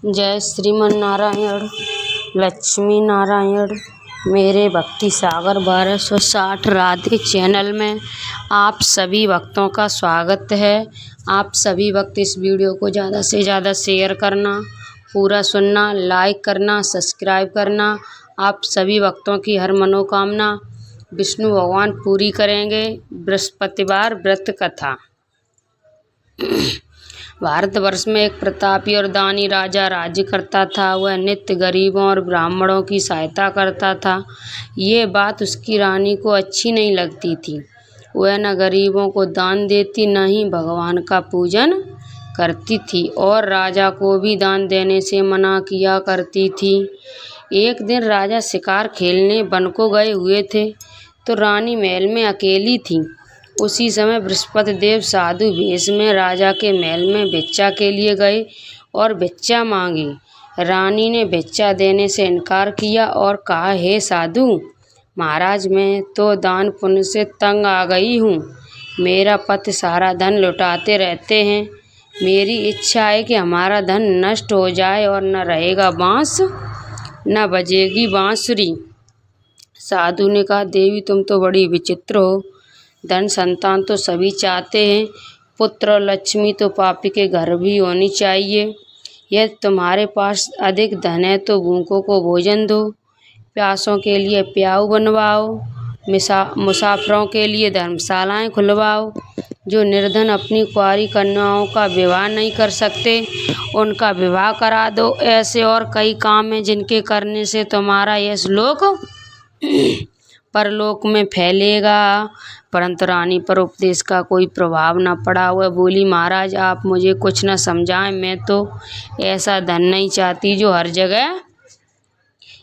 जय श्रीमन नारायण, लक्ष्मी नारायण। मेरे भक्ति सागर 1260 राधे चैनल में आप सभी भक्तों का स्वागत है। आप सभी भक्त इस वीडियो को ज़्यादा से ज़्यादा शेयर करना, पूरा सुनना, लाइक करना, सब्सक्राइब करना। आप सभी भक्तों की हर मनोकामना विष्णु भगवान पूरी करेंगे। बृहस्पतिवार व्रत कथा। भारतवर्ष में एक प्रतापी और दानी राजा राज्य करता था। वह नित्य गरीबों और ब्राह्मणों की सहायता करता था। ये बात उसकी रानी को अच्छी नहीं लगती थी। वह न गरीबों को दान देती, न ही भगवान का पूजन करती थी और राजा को भी दान देने से मना किया करती थी। एक दिन राजा शिकार खेलने वन को गए हुए थे तो रानी महल में अकेली थी। उसी समय बृहस्पति देव साधु वेश में राजा के महल में भिक्षा के लिए गए और भिक्षा मांगी। रानी ने भिक्षा देने से इनकार किया और कहा, हे साधु महाराज, मैं तो दान पुण्य से तंग आ गई हूँ। मेरा पति सारा धन लुटाते रहते हैं। मेरी इच्छा है कि हमारा धन नष्ट हो जाए और न रहेगा बांस न बजेगी बांसुरी। साधु ने कहा, देवी तुम तो बड़ी विचित्र हो। धन संतान तो सभी चाहते हैं, पुत्र और लक्ष्मी तो पापी के घर भी होनी चाहिए। यदि तुम्हारे पास अधिक धन है तो भूखों को भोजन दो, प्यासों के लिए प्याऊ बनवाओ, मुसाफिरों के लिए धर्मशालाएं खुलवाओ। जो निर्धन अपनी कुंवारी कन्याओं का विवाह नहीं कर सकते उनका विवाह करा दो। ऐसे और कई काम हैं जिनके करने से तुम्हारा यश लोक परलोक में फैलेगा। परंतु रानी पर उपदेश का कोई प्रभाव न पड़ा। वह बोली, महाराज आप मुझे कुछ न समझाएं। मैं तो ऐसा धन नहीं चाहती जो हर जगह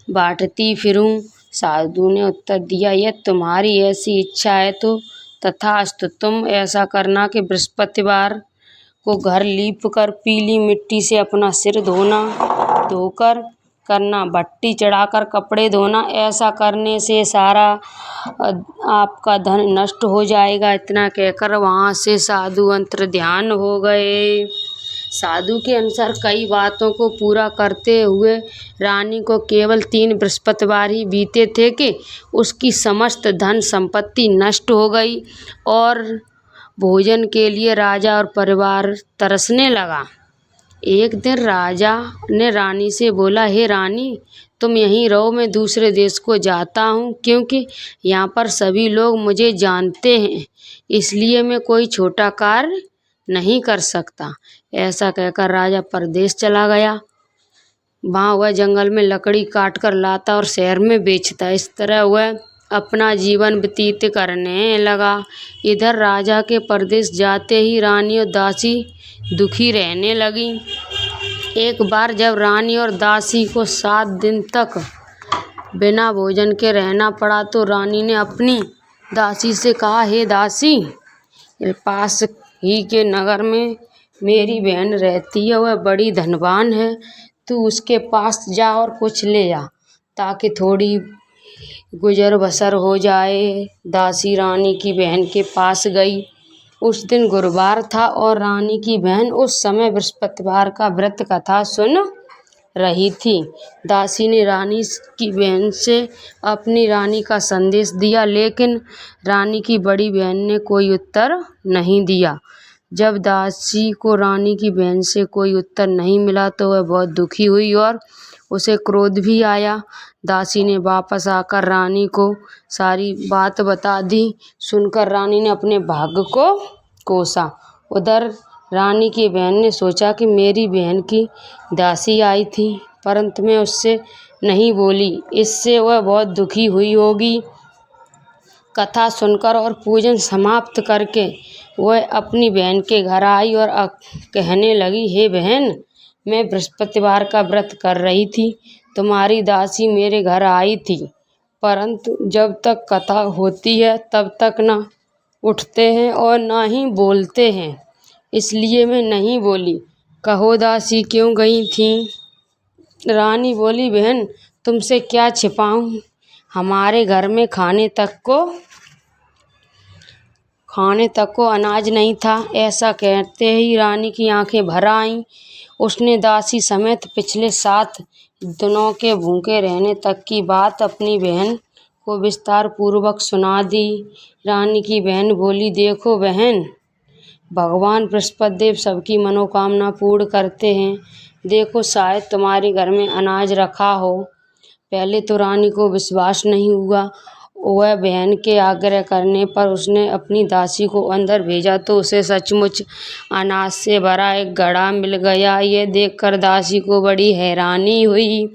बांटती फिरूं। साधु ने उत्तर दिया, यह तुम्हारी ऐसी इच्छा है तो तथास्तु। तुम ऐसा करना कि बृहस्पतिवार को घर लीप कर पीली मिट्टी से अपना सिर धोकर करना, भट्टी चढ़ाकर कपड़े धोना। ऐसा करने से सारा आपका धन नष्ट हो जाएगा। इतना कहकर वहाँ से साधु अंतर ध्यान हो गए। साधु के अनुसार कई बातों को पूरा करते हुए रानी को केवल 3 बृहस्पतिवार ही बीते थे कि उसकी समस्त धन संपत्ति नष्ट हो गई और भोजन के लिए राजा और परिवार तरसने लगा। एक दिन राजा ने रानी से बोला, हे रानी तुम यहीं रहो, मैं दूसरे देश को जाता हूँ क्योंकि यहाँ पर सभी लोग मुझे जानते हैं, इसलिए मैं कोई छोटा कार्य नहीं कर सकता। ऐसा कहकर राजा परदेश चला गया। वहाँ वह जंगल में लकड़ी काट कर लाता और शहर में बेचता। इस तरह वह अपना जीवन व्यतीत करने लगा। इधर राजा के परदेश जाते ही रानी और दासी दुखी रहने लगी। एक बार जब रानी और दासी को 7 दिन तक बिना भोजन के रहना पड़ा तो रानी ने अपनी दासी से कहा, हे दासी, पास ही के नगर में मेरी बहन रहती है, वह बड़ी धनवान है। तू उसके पास जा और कुछ ले आ ताकि थोड़ी गुजर बसर हो जाए। दासी रानी की बहन के पास गई। उस दिन गुरुवार था और रानी की बहन उस समय बृहस्पतिवार का व्रत कथा सुन रही थी। दासी ने रानी की बहन से अपनी रानी का संदेश दिया, लेकिन रानी की बड़ी बहन ने कोई उत्तर नहीं दिया। जब दासी को रानी की बहन से कोई उत्तर नहीं मिला तो वह बहुत दुखी हुई और उसे क्रोध भी आया। दासी ने वापस आकर रानी को सारी बात बता दी। सुनकर रानी ने अपने भाग्य को कोसा। उधर रानी की बहन ने सोचा कि मेरी बहन की दासी आई थी परंतु मैं उससे नहीं बोली, इससे वह बहुत दुखी हुई होगी। कथा सुनकर और पूजन समाप्त करके वह अपनी बहन के घर आई और कहने लगी, हे बहन, मैं बृहस्पतिवार का व्रत कर रही थी। तुम्हारी दासी मेरे घर आई थी परंतु जब तक कथा होती है तब तक न उठते हैं और ना ही बोलते हैं, इसलिए मैं नहीं बोली। कहो दासी क्यों गई थी? रानी बोली, बहन तुमसे क्या छिपाऊं, हमारे घर में खाने तक को अनाज नहीं था। ऐसा कहते ही रानी की आंखें भर आईं उसने दासी समेत पिछले 7 दिनों के भूखे रहने तक की बात अपनी बहन को विस्तार पूर्वक सुना दी। रानी की बहन बोली, देखो बहन, भगवान बृहस्पति देव सबकी मनोकामना पूर्ण करते हैं। देखो, शायद तुम्हारे घर में अनाज रखा हो। पहले तो रानी को विश्वास नहीं हुआ। वह बहन के आग्रह करने पर उसने अपनी दासी को अंदर भेजा तो उसे सचमुच अनाज से भरा एक घड़ा मिल गया। ये देखकर दासी को बड़ी हैरानी हुई।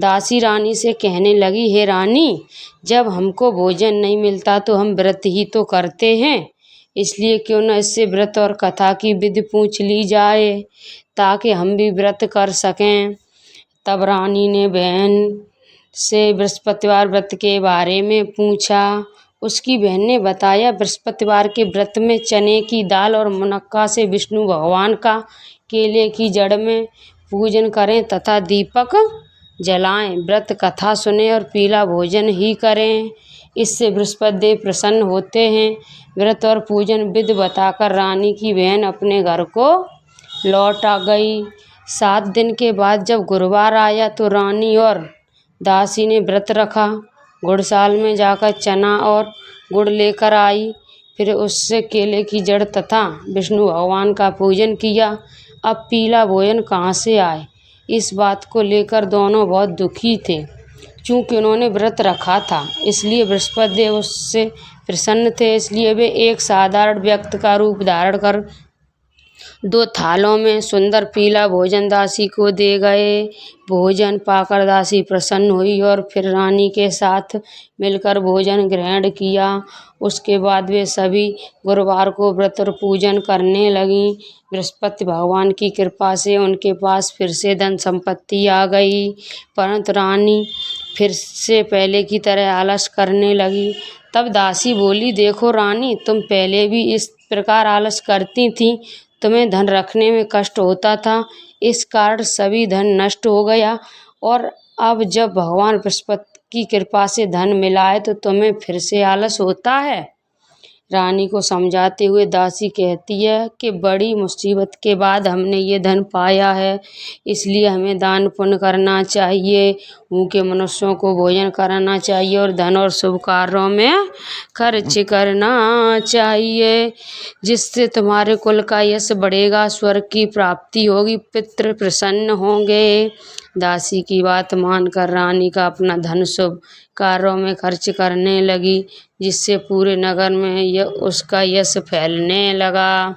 दासी रानी से कहने लगी, हे रानी, जब हमको भोजन नहीं मिलता तो हम व्रत ही तो करते हैं, इसलिए क्यों न इससे व्रत और कथा की विधि पूछ ली जाए ताकि हम भी व्रत कर सकें। तब रानी ने बहन से बृहस्पतिवार व्रत के बारे में पूछा। उसकी बहन ने बताया, बृहस्पतिवार के व्रत में चने की दाल और मुनक्का से विष्णु भगवान का केले की जड़ में पूजन करें तथा दीपक जलाएं, व्रत कथा सुने और पीला भोजन ही करें। इससे बृहस्पति देव प्रसन्न होते हैं। व्रत और पूजन विधि बताकर रानी की बहन अपने घर को लौट आ गई। 7 दिन के बाद जब गुरुवार आया तो रानी और दासी ने व्रत रखा। गुड़साल में जाकर चना और गुड़ लेकर आई, फिर उससे केले की जड़ तथा विष्णु भगवान का पूजन किया। अब पीला भोजन कहाँ से आए, इस बात को लेकर दोनों बहुत दुखी थे। चूँकि उन्होंने व्रत रखा था इसलिए बृहस्पति देव उससे प्रसन्न थे, इसलिए वे एक साधारण व्यक्ति का रूप धारण कर 2 थालों में सुंदर पीला भोजन दासी को दे गए। भोजन पाकर दासी प्रसन्न हुई और फिर रानी के साथ मिलकर भोजन ग्रहण किया। उसके बाद वे सभी गुरुवार को व्रत और पूजन करने लगीं। बृहस्पति भगवान की कृपा से उनके पास फिर से धन संपत्ति आ गई, परंतु रानी फिर से पहले की तरह आलस करने लगी। तब दासी बोली, देखो रानी, तुम पहले भी इस प्रकार आलस करती थी, तुम्हें धन रखने में कष्ट होता था, इस कारण सभी धन नष्ट हो गया, और अब जब भगवान बृहस्पति की कृपा से धन मिला है तो तुम्हें फिर से आलस होता है। रानी को समझाते हुए दासी कहती है कि बड़ी मुसीबत के बाद हमने ये धन पाया है, इसलिए हमें दान पुण्य करना चाहिए, भूखे मनुष्यों को भोजन कराना चाहिए और धन और शुभ कार्यों में खर्च करना चाहिए, जिससे तुम्हारे कुल का यश बढ़ेगा, स्वर्ग की प्राप्ति होगी, पितृ प्रसन्न होंगे। दासी की बात मानकर रानी का अपना धन शुभ कार्यों में खर्च करने लगी, जिससे पूरे नगर में उसका यश फैलने लगा।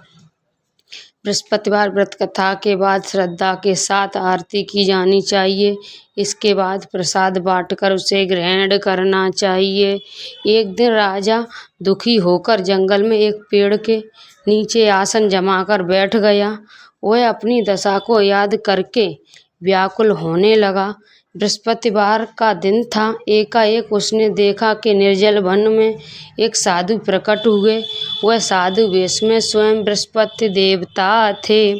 बृहस्पतिवार व्रत कथा के बाद श्रद्धा के साथ आरती की जानी चाहिए। इसके बाद प्रसाद बांटकर उसे ग्रहण करना चाहिए। एक दिन राजा दुखी होकर जंगल में एक पेड़ के नीचे आसन जमाकर बैठ गया। वह अपनी दशा को याद करके व्याकुल होने लगा। बृहस्पतिवार का दिन था। एकाएक उसने देखा कि निर्जल वन में एक साधु प्रकट हुए। वह साधु वेश में स्वयं बृहस्पति देवता थे।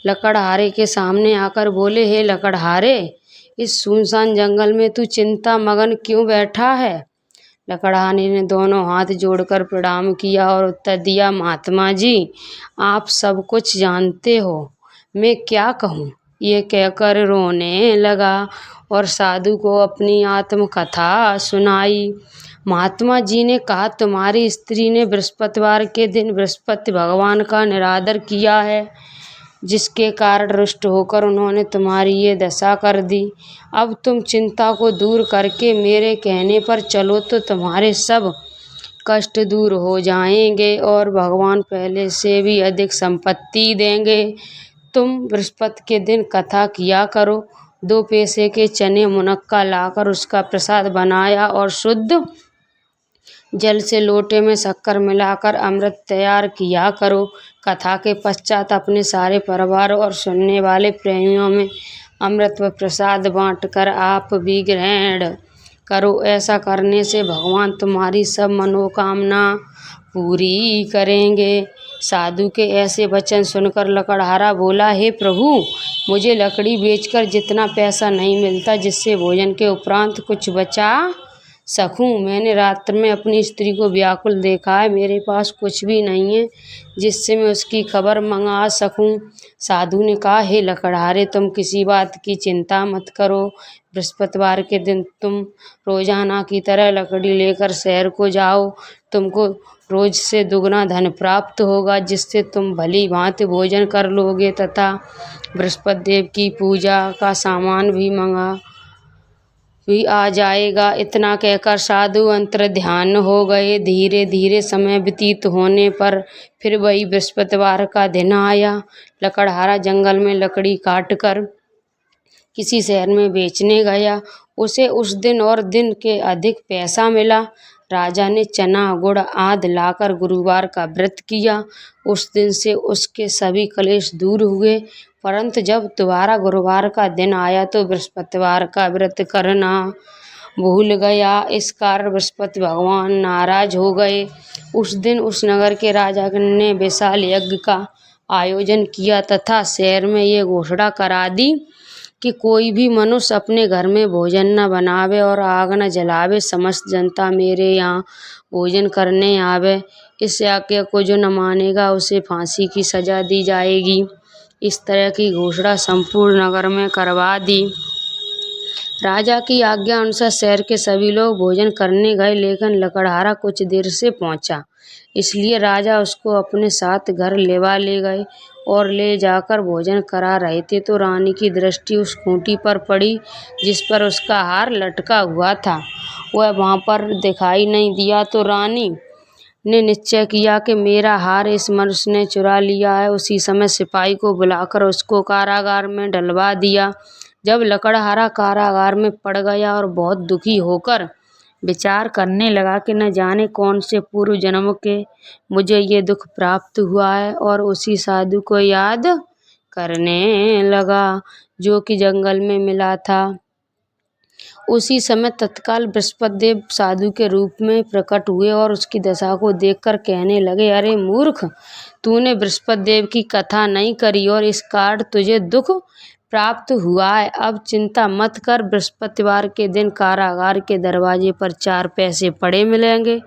लकड़हारे के सामने आकर बोले, हे लकड़हारे, इस सुनसान जंगल में तू चिंता मगन क्यों बैठा है? लकड़हारे ने दोनों हाथ जोड़कर प्रणाम किया और उत्तर दिया, महात्मा जी, आप सब कुछ जानते हो, मैं क्या कहूँ? ये कहकर रोने लगा और साधु को अपनी आत्मकथा सुनाई। महात्मा जी ने कहा, तुम्हारी स्त्री ने बृहस्पतिवार के दिन बृहस्पति भगवान का निरादर किया है, जिसके कारण रुष्ट होकर उन्होंने तुम्हारी ये दशा कर दी। अब तुम चिंता को दूर करके मेरे कहने पर चलो तो तुम्हारे सब कष्ट दूर हो जाएंगे और भगवान पहले से भी अधिक संपत्ति देंगे। तुम बृहस्पति के दिन कथा किया करो। 2 पैसे के चने मुनक्का लाकर उसका प्रसाद बनाया और शुद्ध जल से लोटे में शक्कर मिलाकर अमृत तैयार किया करो। कथा के पश्चात अपने सारे परिवार और सुनने वाले प्रेमियों में अमृत व प्रसाद बांटकर आप भी ग्रहण करो। ऐसा करने से भगवान तुम्हारी सब मनोकामना पूरी करेंगे। साधु के ऐसे वचन सुनकर लकड़हारा बोला, हे प्रभु, मुझे लकड़ी बेचकर जितना पैसा नहीं मिलता जिससे भोजन के उपरांत कुछ बचा सकूं। मैंने रात्र में अपनी स्त्री को व्याकुल देखा है, मेरे पास कुछ भी नहीं है जिससे मैं उसकी खबर मंगा सकूं। साधु ने कहा, हे लकड़हारे, तुम किसी बात की चिंता मत करो। बृहस्पतिवार के दिन तुम रोजाना की तरह लकड़ी लेकर शहर को जाओ। तुमको रोज से दुगना धन प्राप्त होगा, जिससे तुम भली भांति भोजन कर लोगे तथा बृहस्पति देव की पूजा का सामान भी आ जाएगा। इतना कहकर साधु अंतर ध्यान हो गए। धीरे धीरे समय व्यतीत होने पर फिर वही बृहस्पतिवार का दिन आया। लकड़हारा जंगल में लकड़ी काटकर किसी शहर में बेचने गया। उसे उस दिन और दिन के अधिक पैसा मिला। राजा ने चना गुड़ आदि लाकर गुरुवार का व्रत किया। उस दिन से उसके सभी क्लेश दूर हुए। परंतु जब दोबारा गुरुवार का दिन आया तो बृहस्पतिवार का व्रत करना भूल गया। इस कारण बृहस्पति भगवान नाराज हो गए। उस दिन उस नगर के राजा ने विशाल यज्ञ का आयोजन किया तथा शहर में ये घोषणा करा दी कि कोई भी मनुष्य अपने घर में भोजन न बनावे और आग न जलावे। समस्त जनता मेरे यहाँ भोजन करने आवे। इस आज्ञा को जो न मानेगा उसे फांसी की सजा दी जाएगी। इस तरह की घोषणा संपूर्ण नगर में करवा दी। राजा की आज्ञा अनुसार शहर के सभी लोग भोजन करने गए, लेकिन लकड़हारा कुछ देर से पहुंचा। इसलिए राजा उसको अपने साथ घर ले गए और ले जाकर भोजन करा रहे थे तो रानी की दृष्टि उस खूंटी पर पड़ी जिस पर उसका हार लटका हुआ था। वह वहां पर दिखाई नहीं दिया तो रानी ने निश्चय किया कि मेरा हार इस मनुष्य ने चुरा लिया है। उसी समय सिपाही को बुलाकर उसको कारागार में डलवा दिया। जब लकड़हारा कारागार में पड़ गया और बहुत दुखी होकर विचार करने लगा कि न जाने कौन से पूर्व जन्म के मुझे ये दुख प्राप्त हुआ है, और उसी साधु को याद करने लगा जो कि जंगल में मिला था। उसी समय तत्काल बृहस्पति देव साधु के रूप में प्रकट हुए और उसकी दशा को देखकर कहने लगे, अरे मूर्ख, तूने बृहस्पति देव की कथा नहीं करी और इस कारण तुझे दुख प्राप्त हुआ है। अब चिंता मत कर, बृहस्पतिवार के दिन कारागार के दरवाजे पर 4 पैसे पड़े मिलेंगे।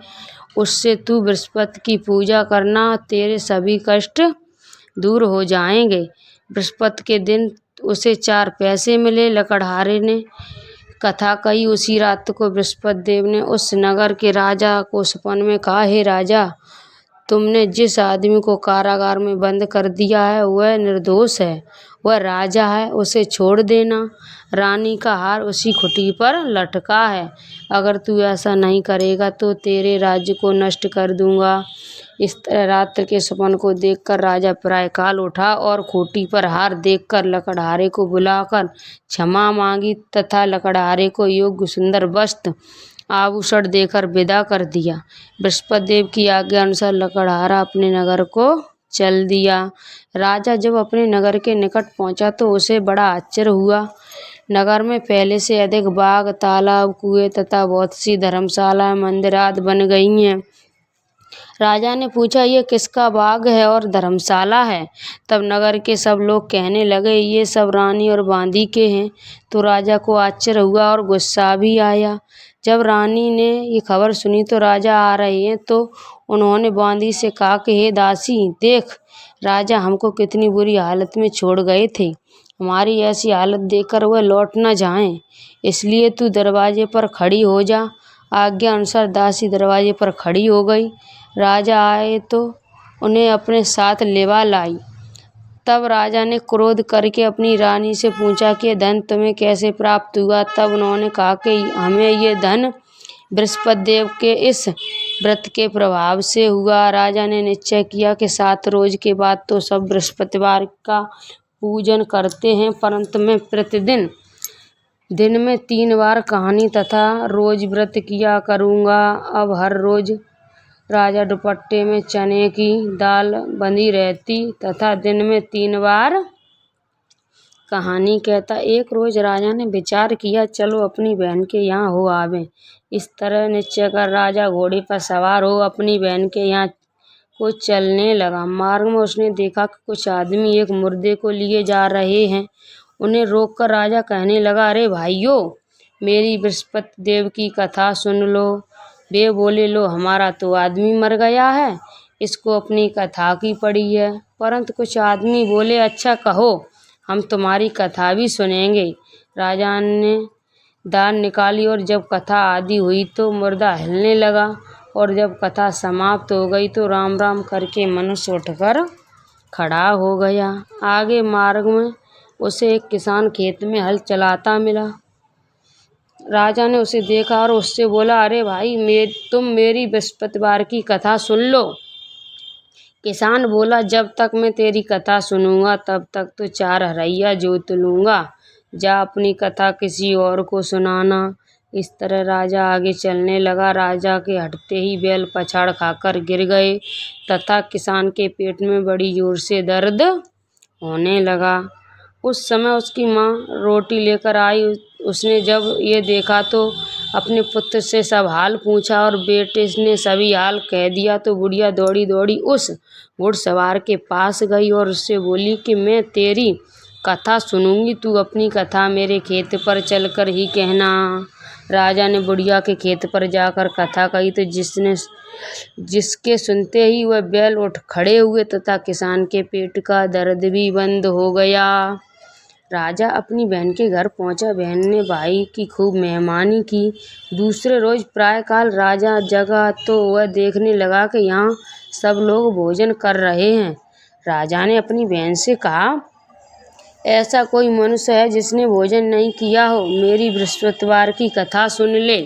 उससे तू बृहस्पति की पूजा करना, तेरे सभी कष्ट दूर हो जाएंगे। बृहस्पति के दिन उसे 4 पैसे मिले। लकड़हारे ने कथा कही। उसी रात को बृहस्पति देव ने उस नगर के राजा को सपन में कहा, हे राजा, तुमने जिस आदमी को कारागार में बंद कर दिया है वह निर्दोष है, वह राजा है, उसे छोड़ देना। रानी का हार उसी खुटी पर लटका है। अगर तू ऐसा नहीं करेगा तो तेरे राज्य को नष्ट कर दूंगा। इस तरह रात्र के सपन को देखकर राजा प्रायःकाल उठा और खूंटी पर हार देखकर लकड़हारे को बुलाकर क्षमा मांगी तथा लकड़हारे को योग्य सुंदर वस्त्र आभूषण देकर विदा कर दिया। बृहस्पति देव की आज्ञा अनुसार लकड़हारा अपने नगर को चल दिया। राजा जब अपने नगर के निकट पहुंचा तो उसे बड़ा आश्चर्य हुआ। नगर में पहले से अधिक बाग, तालाब, कुएं तथा बहुत सी धर्मशाला, मंदिर आदि बन गई हैं। राजा ने पूछा, ये किसका बाग है और धर्मशाला है? तब नगर के सब लोग कहने लगे, ये सब रानी और बांदी के हैं। तो राजा को आश्चर्य हुआ और गुस्सा भी आया। जब रानी ने ये खबर सुनी तो राजा आ रहे हैं तो उन्होंने बांदी से कहा कि हे दासी, देख, राजा हमको कितनी बुरी हालत में छोड़ गए थे। हमारी ऐसी हालत देखकर वह लौट न जाएं, इसलिए तू दरवाजे पर खड़ी हो जा। आज्ञा अनुसार दासी दरवाजे पर खड़ी हो गई। राजा आए तो उन्हें अपने साथ लेवा लाई। तब राजा ने क्रोध करके अपनी रानी से पूछा कि धन तुम्हें कैसे प्राप्त हुआ? तब उन्होंने कहा कि हमें ये धन बृहस्पति देव के इस व्रत के प्रभाव से हुआ। राजा ने निश्चय किया कि 7 रोज के बाद तो सब बृहस्पतिवार का पूजन करते हैं, परंतु मैं प्रतिदिन दिन में 3 बार कहानी तथा रोज व्रत किया करूँगा। अब हर रोज राजा दुपट्टे में चने की दाल बंधी रहती तथा दिन में 3 बार कहानी कहता। एक रोज राजा ने विचार किया, चलो अपनी बहन के यहाँ हो आवे। इस तरह निश्चय कर राजा घोड़े पर सवार हो अपनी बहन के यहाँ को चलने लगा। मार्ग में उसने देखा कि कुछ आदमी एक मुर्दे को लिए जा रहे हैं। उन्हें रोककर राजा कहने लगा, अरे भाइयों, मेरी बृहस्पति देव की कथा सुन लो। वे बोले, लो हमारा तो आदमी मर गया है, इसको अपनी कथा की पड़ी है। परंतु कुछ आदमी बोले, अच्छा कहो, हम तुम्हारी कथा भी सुनेंगे। राजा ने दान निकाली और जब कथा आदि हुई तो मुर्दा हिलने लगा, और जब कथा समाप्त हो गई तो राम राम करके मनुष्य उठकर खड़ा हो गया। आगे मार्ग में उसे एक किसान खेत में हल चलाता मिला। राजा ने उसे देखा और उससे बोला, अरे भाई, तुम मेरी बृहस्पतिवार की कथा सुन लो। किसान बोला, जब तक मैं तेरी कथा सुनूंगा तब तक तो 4 हरैया जोत लूंगा। जा अपनी कथा किसी और को सुनाना। इस तरह राजा आगे चलने लगा। राजा के हटते ही बैल पछाड़ खाकर गिर गए तथा किसान के पेट में बड़ी जोर से दर्द होने लगा। उस समय उसकी माँ रोटी लेकर आई। उसने जब ये देखा तो अपने पुत्र से सब हाल पूछा और बेटे ने सभी हाल कह दिया तो बुढ़िया दौड़ी दौड़ी उस घुड़सवार के पास गई और उससे बोली कि मैं तेरी कथा सुनूंगी, तू अपनी कथा मेरे खेत पर चलकर ही कहना। राजा ने बुढ़िया के खेत पर जाकर कथा कही तो जिसके सुनते ही वह बैल उठ खड़े हुए तथा किसान के पेट का दर्द भी बंद हो गया। राजा अपनी बहन के घर पहुंचा। बहन ने भाई की खूब मेहमानी की। दूसरे रोज प्रातःकाल राजा जगा तो वह देखने लगा कि यहाँ सब लोग भोजन कर रहे हैं। राजा ने अपनी बहन से कहा, ऐसा कोई मनुष्य है जिसने भोजन नहीं किया हो, मेरी बृहस्पतिवार की कथा सुन ले।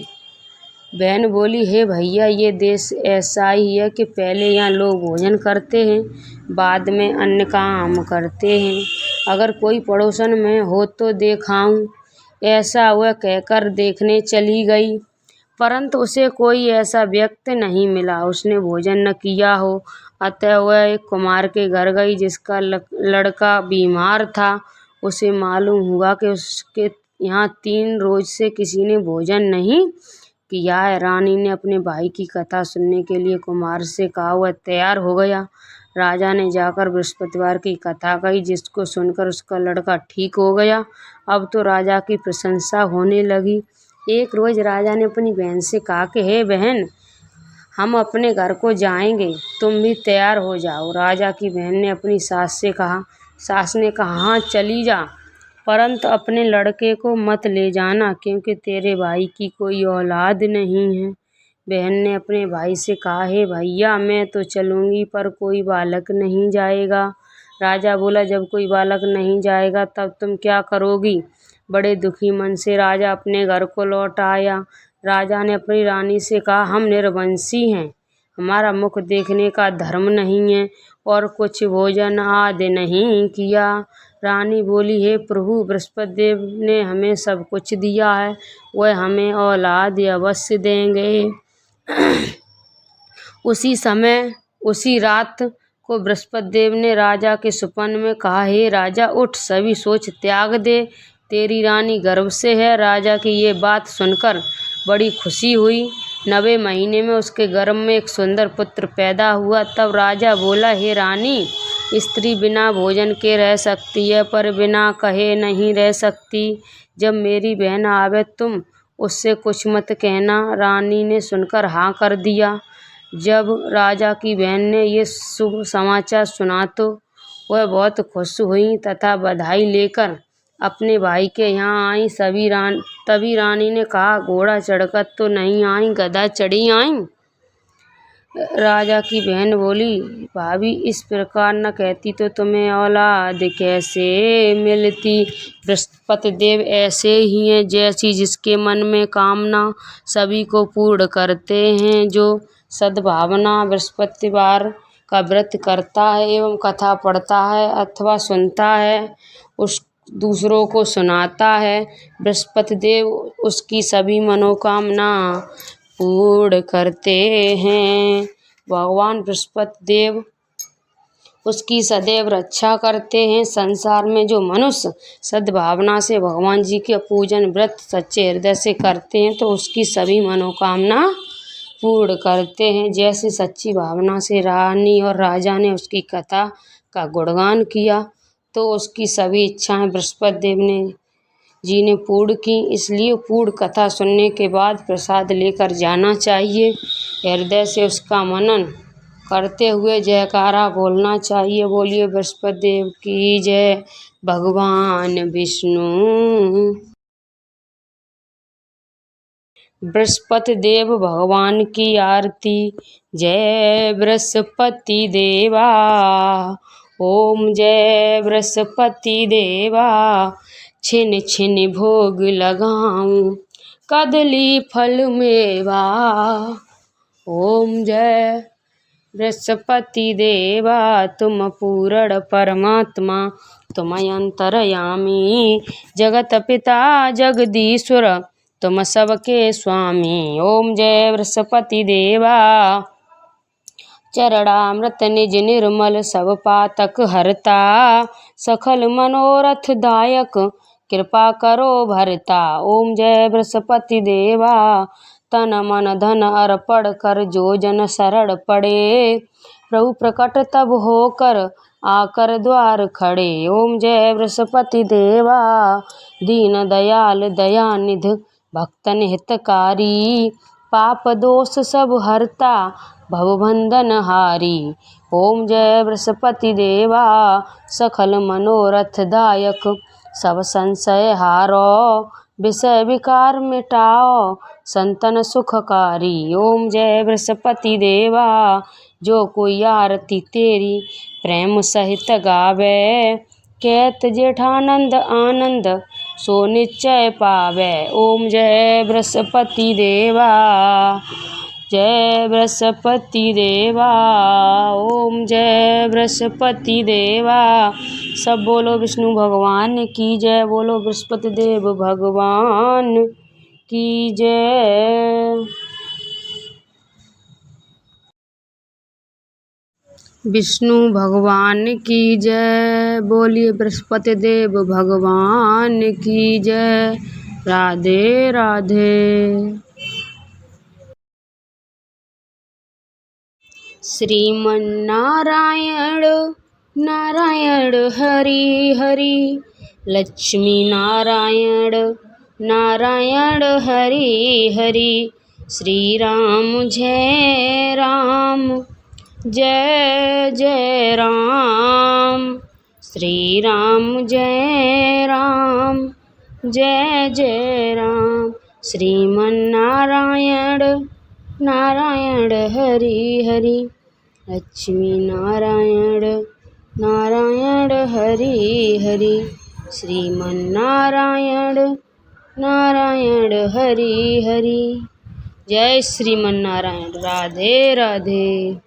बहन बोली, हे भैया, ये देश ऐसा ही है कि पहले यहाँ लोग भोजन करते हैं, बाद में अन्य काम करते हैं। अगर कोई पड़ोसन में हो तो देखाऊं। ऐसा वह कहकर देखने चली गई, परंतु उसे कोई ऐसा व्यक्ति नहीं मिला उसने भोजन न किया हो। अतः वह एक कुम्हार के घर गई जिसका लड़का बीमार था। उसे मालूम हुआ कि उसके यहाँ 3 रोज से किसी ने भोजन नहीं किया है। रानी ने अपने भाई की कथा सुनने के लिए कुम्हार से कहा। वह तैयार हो गया। राजा ने जाकर बृहस्पतिवार की कथा कही, जिसको सुनकर उसका लड़का ठीक हो गया। अब तो राजा की प्रशंसा होने लगी। एक रोज राजा ने अपनी बहन से कहा कि हे बहन, हम अपने घर को जाएंगे, तुम भी तैयार हो जाओ। राजा की बहन ने अपनी सास से कहा। सास ने कहा, हाँ चली जा, परंतु अपने लड़के को मत ले जाना, क्योंकि तेरे भाई की कोई औलाद नहीं है। बहन ने अपने भाई से कहा, हे भैया, मैं तो चलूँगी पर कोई बालक नहीं जाएगा। राजा बोला, जब कोई बालक नहीं जाएगा तब तुम क्या करोगी। बड़े दुखी मन से राजा अपने घर को लौट आया। राजा ने अपनी रानी से कहा, हम निर्वंशी हैं, हमारा मुख देखने का धर्म नहीं है और कुछ भोजन आदि नहीं किया। रानी बोली, हे प्रभु, बृहस्पति देव ने हमें सब कुछ दिया है, वह हमें औलाद अवश्य देंगे। उसी रात को बृहस्पति देव ने राजा के स्वप्न में कहा, हे राजा, उठ, सभी सोच त्याग दे, तेरी रानी गर्भ से है। राजा की ये बात सुनकर बड़ी खुशी हुई। 9वें महीने में उसके गर्भ में एक सुंदर पुत्र पैदा हुआ। तब राजा बोला, हे रानी, स्त्री बिना भोजन के रह सकती है पर बिना कहे नहीं रह सकती। जब मेरी बहन आवे तुम उससे कुछ मत कहना। रानी ने सुनकर हाँ कर दिया। जब राजा की बहन ने ये शुभ समाचार सुना तो वह बहुत खुश हुई तथा बधाई लेकर अपने भाई के यहाँ आई। तभी रानी ने कहा, घोड़ा चढ़कर तो नहीं आई, गधा चढ़ी आई। राजा की बहन बोली, भाभी, इस प्रकार न कहती तो तुम्हें औलाद कैसे मिलती। बृहस्पति देव ऐसे ही हैं, जैसी जिसके मन में कामना सभी को पूर्ण करते हैं। जो सद्भावना बृहस्पतिवार का व्रत करता है एवं कथा पढ़ता है अथवा सुनता है, उस दूसरों को सुनाता है, बृहस्पति देव उसकी सभी मनोकामना पूर्ण करते हैं। भगवान बृहस्पति देव उसकी सदैव रक्षा करते हैं। संसार में जो मनुष्य सद्भावना से भगवान जी के पूजन व्रत सच्चे हृदय से करते हैं तो उसकी सभी मनोकामना पूर्ण करते हैं। जैसे सच्ची भावना से रानी और राजा ने उसकी कथा का गुणगान किया तो उसकी सभी इच्छाएं बृहस्पति देव ने जी ने पूर्ण की, इसलिए पूर्ण कथा सुनने के बाद प्रसाद लेकर जाना चाहिए। हृदय से उसका मनन करते हुए जयकारा बोलना चाहिए। बोलिए बृहस्पति देव की जय। भगवान विष्णु। बृहस्पति देव भगवान की आरती। जय बृहस्पति देवा। ओम जय बृहस्पति देवा। छिन छिन भोग लगाऊं कदली फल मेवा। ओम जय बृहस्पति देवा। तुम पूर्ण परमात्मा, तुम अंतर्यामी, जगत पिता जगदीश्वर, तुम सबके स्वामी। ओम जय बृहस्पति देवा। चरणामृत निज निर्मल सब पातक हरता, सकल मनोरथ दायक कृपा करो भरता। ओम जय बृहस्पति देवा। तन मन धन अर्पण कर जो जन शरण पड़े, प्रभु प्रकट तब होकर आकर द्वार खड़े। ओम जय बृहस्पति देवा। दीन दयाल दयानिध भक्तन हितकारी, पाप दोष सब हरता भवबंधन हारी। ओम जय बृहस्पति देवा। सकल मनोरथ दायक सब संशय हारो, विषय विकार मिटाओ संतन सुखकारी। ओम जय बृहस्पति देवा। जो कोई आरती तेरी प्रेम सहित गावे, कहत जेठानंद आनंद सो निश्चय पावे। ओम जय बृहस्पति देवा। जय बृहस्पति देवा। ओम जय बृहस्पति देवा। सब बोलो विष्णु भगवान की जय। बोलो बृहस्पति देव भगवान की जय। विष्णु भगवान की जय। बोलिए बृहस्पति देव भगवान की जय। राधे राधे। श्रीमन्नारायण नारायण हरि हरि, लक्ष्मी नारायण नारायण हरि हरि। श्री राम जय राम जय जय राम। श्री राम जय राम जय जय राम। श्रीमन्नारायण नारायण हरि हरि, लक्ष्मी नारायण नारायण हरि हरि। श्रीमन्नारायण नारायण हरि हरि। जय श्रीमन्नारायण। राधे राधे।